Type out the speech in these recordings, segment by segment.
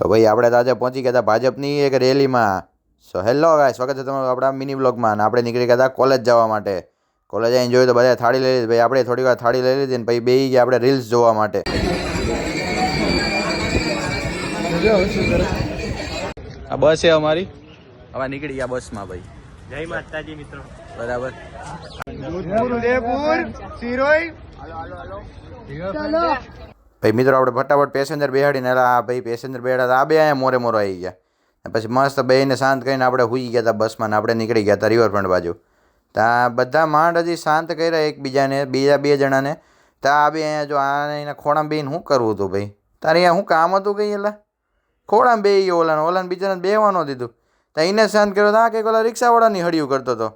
તો ભાઈ આપણે તો આજે પહોંચી ગયા હતા ભાજપની એક રેલીમાં. સો હેલો ગાઈસ, સ્વાગત છે તમારું આપણા મિની બ્લોગમાં. અને આપણે નીકળી ગયા હતા કોલેજ જવા માટે. કોલેજ આવીને જોયું તો બધા થાળી લઈ લીધી. ભાઈ આપણે થોડી વાર થાળી લઈ લીધી ને પછી બેસી ગયા આપણે રીલ્સ જોવા માટે. આ બસ છે અમારી, હવે નીકળી ગયા બસમાં ભાઈ. જય માતાજી મિત્રો. બરાબર. ભાઈ મિત્રો આપણે ફટાફટ પેસેન્જર બેહાડીને આ ભાઈ પેસેન્જર બેહાડા આ બે અહીંયા મોરે મોરો આવી ગયા. પછી મસ્ત બેને શાંત કરીને આપણે સૂઈ ગયા હતા બસમાં ને આપણે નીકળી ગયા હતા રિવરફ્રન્ટ બાજુ. ત્યાં બધા માંડ હજી શાંત કર્યા એકબીજાને, બીજા બે જણાને. ત્યાં આ બે અહીંયા જો આને એના ખોળામાં બેને શું કરવું હતું ભાઈ? તારે અહીંયા શું કામ હતું કંઈ? એલા ખોળામાં બે ગયો ઓલાને બીજાને બેહવાનો દીધું. ત્યાં એને શાંત કર્યો તો આ કંઈક ઓલા રિક્ષાવાળાની હળિયું કરતો હતો.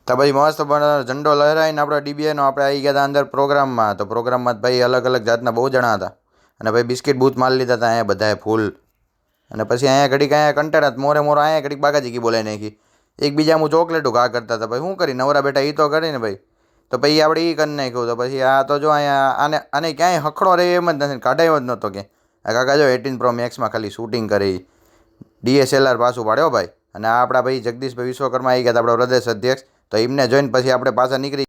તો પછી મસ્ત ઝંડો લહેરાઈને આપણે ડીબીએનો આપણે આવી ગયા હતા અંદર પ્રોગ્રામમાં. તો પ્રોગ્રામમાં ભાઈ અલગ અલગ જાતના બહુ જણા હતા. અને ભાઈ બિસ્કિટ બૂથ મારી લીધા હતા અહીંયા બધાએ ફૂલ. અને પછી અહીંયા ઘડીક અહીંયા કંટાળા મોરે મોરો અહીંયા ઘડીક બાગાજીકી બોલાવી નાખી. એકબીજા હું ચોકલેટો ઘા કરતા હતા. ભાઈ શું કરી નવરા બેટા એ તો કરીને ભાઈ. તો પછી આપણે એ કરી નાખ્યું. તો પછી આ તો જો અહીંયા આને ક્યાંય હખડો રહે એમ જ નથી, કાઢાયો જ નહોતો કે. આ કાકા જો 18 Pro Maxમાં ખાલી શૂટિંગ કરી, DSLR પાછું પાડ્યો ભાઈ. અને આ આપણા ભાઈ જગદીશભાઈ વિશ્વકર્મા આવી ગયા હતા, આપણો પ્રદેશ અધ્યક્ષ. તો એમને જોઈને પછી આપણે પાછા નીકળી.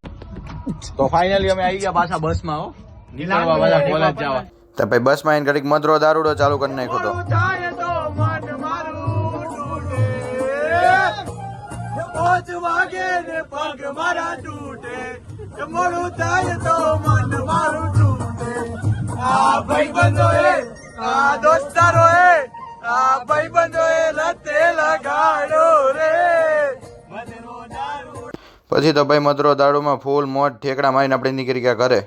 તો ફાઇનલી અમે આવી ગયા પાછા બસમાં. હો નીકળવા બધા કોલેજ જવા. તો ભાઈ બસમાં આવીને ઘડીક મધરો દારૂડો ચાલુ કરી નાખ્યો તો. પછી તો ભાઈ મધરો દારૂમાં ફૂલ મોજ ઠેકડા મારીને આપણે નીકળી ગયા ઘરે.